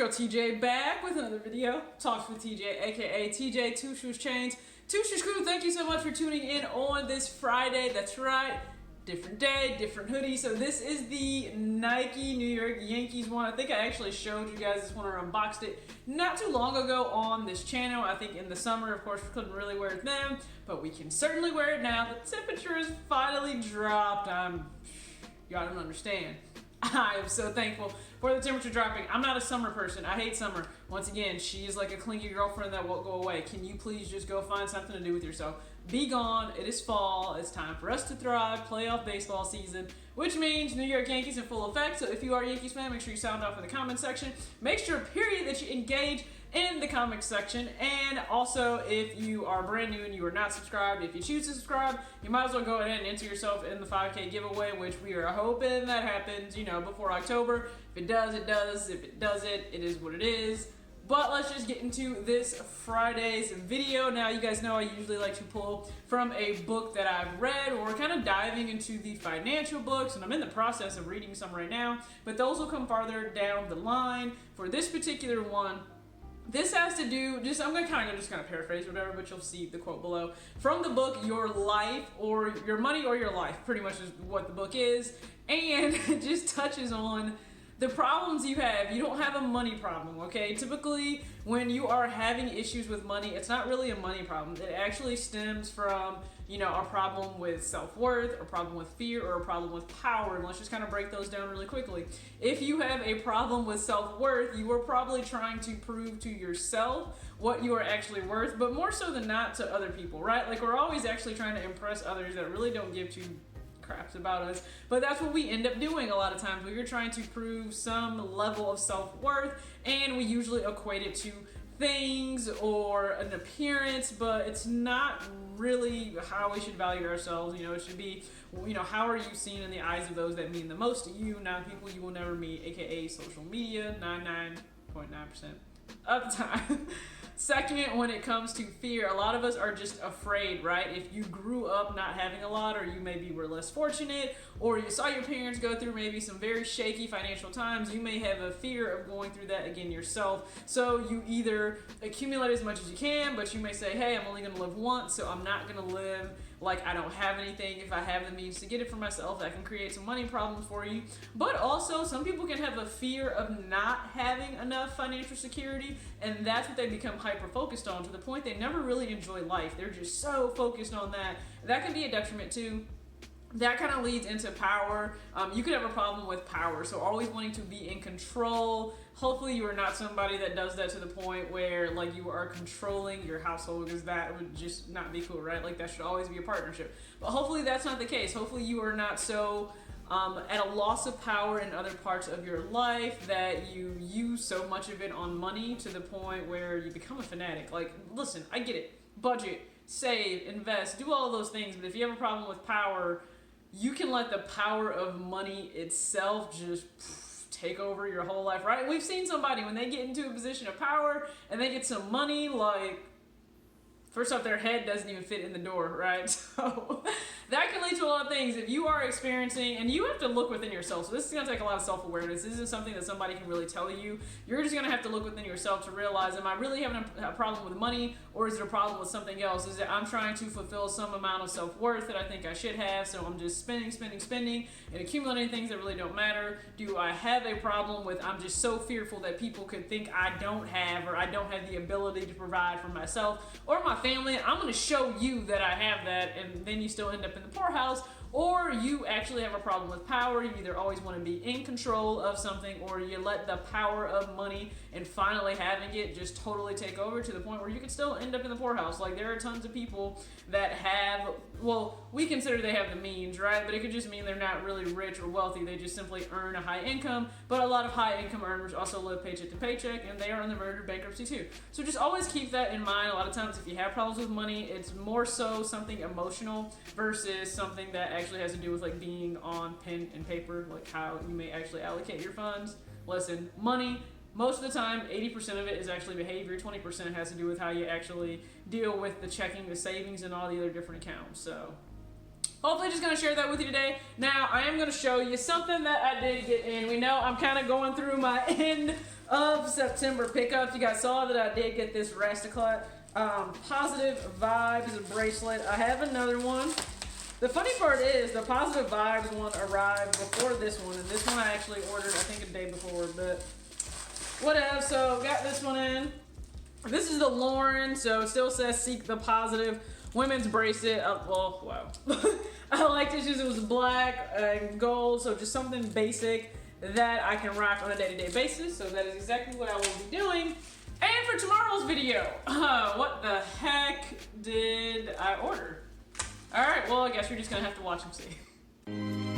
girl TJ back with another video. Talks with TJ, aka TJ Two Shoes Chains. Two Shoes Crew, thank you so much for tuning in on this Friday. That's right. Different day, different hoodie. So this is the Nike New York Yankees one. I think I actually showed you guys this one or unboxed it not too long ago on this channel. I think in the summer, of course, we couldn't really wear it then, but we can certainly wear it now. The temperature has finally dropped. Y'all don't understand. I am so thankful for the temperature dropping. I'm not a summer person. I hate summer. Once again, she is like a clingy girlfriend that won't go away. Can you please just go find something to do with yourself? Be gone. It is fall. It's time for us to thrive. Playoff baseball season, which means New York Yankees in full effect. So if you are a Yankees fan, make sure you sound off in the comment section. Make sure, period, that you engage in the comment section. And also, if you are brand new and you are not subscribed, if you choose to subscribe, you might as well go ahead and enter yourself in the 5K giveaway, which we are hoping that happens, before October. If it does, it does. If it doesn't, it is what it is. But let's just get into this Friday's video. Now, you guys know I usually like to pull from a book that I've read, or kind of diving into the financial books, and I'm in the process of reading some right now, but those will come farther down the line. For this particular one, this has to do, I'm going to kind of paraphrase whatever, but you'll see the quote below. From the book, Your Life, or Your Money or Your Life, pretty much is what the book is. And it just touches on the problems you have. You don't have a money problem, okay? Typically, when you are having issues with money, it's not really a money problem. It actually stems from, a problem with self-worth, a problem with fear, or a problem with power. And let's just kind of break those down really quickly. If you have a problem with self-worth, you are probably trying to prove to yourself what you are actually worth, but more so than not to other people, right? Like, we're always actually trying to impress others that really don't give two craps about us, but that's what we end up doing a lot of times. We're trying to prove some level of self-worth, and we usually equate it to things or an appearance, but it's not really how we should value ourselves. It should be, how are you seen in the eyes of those that mean the most to you, not people you will never meet, aka social media, 99.9% of the time. Second, when it comes to fear, a lot of us are just afraid, right? If you grew up not having a lot, or you maybe were less fortunate, or you saw your parents go through maybe some very shaky financial times, you may have a fear of going through that again yourself. So you either accumulate as much as you can, but you may say, hey, I'm only gonna live once, so I'm not gonna live like I don't have anything. If I have the means to get it for myself, that can create some money problems for you. But also, some people can have a fear of not having enough financial security, and that's what they become hyper-focused on, to the point they never really enjoy life. They're just so focused on that. That can be a detriment too. That kind of leads into power. You could have a problem with power, so always wanting to be in control. Hopefully you are not somebody that does that to the point where like you are controlling your household, because that would just not be cool, right? Like, that should always be a partnership. But hopefully that's not the case. Hopefully you are not so at a loss of power in other parts of your life that you use so much of it on money to the point where you become a fanatic. Like, listen, I get it. Budget, save, invest, do all those things. But if you have a problem with power, you can let the power of money itself just take over your whole life, right? We've seen somebody, when they get into a position of power and they get some money, like, first off, their head doesn't even fit in the door, right? So that can lead to a lot of things. If you are experiencing, and you have to look within yourself, so this is going to take a lot of self-awareness. This isn't something that somebody can really tell you. You're just going to have to look within yourself to realize, am I really having a problem with money, or is it a problem with something else? Is it I'm trying to fulfill some amount of self-worth that I think I should have, so I'm just spending, and accumulating things that really don't matter? Do I have a problem with I'm just so fearful that people could think I don't have, or I don't have the ability to provide for myself or my family? I'm going to show you that I have that, and then you still end up in the poorhouse. Or you actually have a problem with power. You either always want to be in control of something, or you let the power of money and finally having it just totally take over to the point where you can still end up in the poorhouse. Like, there are tons of people that have, well, we consider they have the means, right? But it could just mean they're not really rich or wealthy. They just simply earn a high income. But a lot of high income earners also live paycheck to paycheck, and they are on the verge of bankruptcy too. So just always keep that in mind. A lot of times, if you have problems with money, it's more so something emotional versus something that actually has to do with like being on pen and paper, like how you may actually allocate your funds. Listen, money, most of the time, 80% of it is actually behavior. 20% has to do with how you actually deal with the checking, the savings, and all the other different accounts. So hopefully just going to share that with you today. Now, I am going to show you something that I did get in. We know I'm kind of going through my end of September pickups. You guys saw that I did get this Rastaclat Positive Vibes bracelet. I have another one. The funny part is the Positive Vibes one arrived before this one, and this one I actually ordered I think a day before, but whatever. So got this one in. This is the Lauren, so it still says Seek the Positive women's bracelet. Well, wow. I liked it because it was black and gold, so just something basic that I can rock on a day-to-day basis. So that is exactly what I will be doing. And for tomorrow's video, what the heck did I order? All right, well, I guess you're just gonna have to watch and see.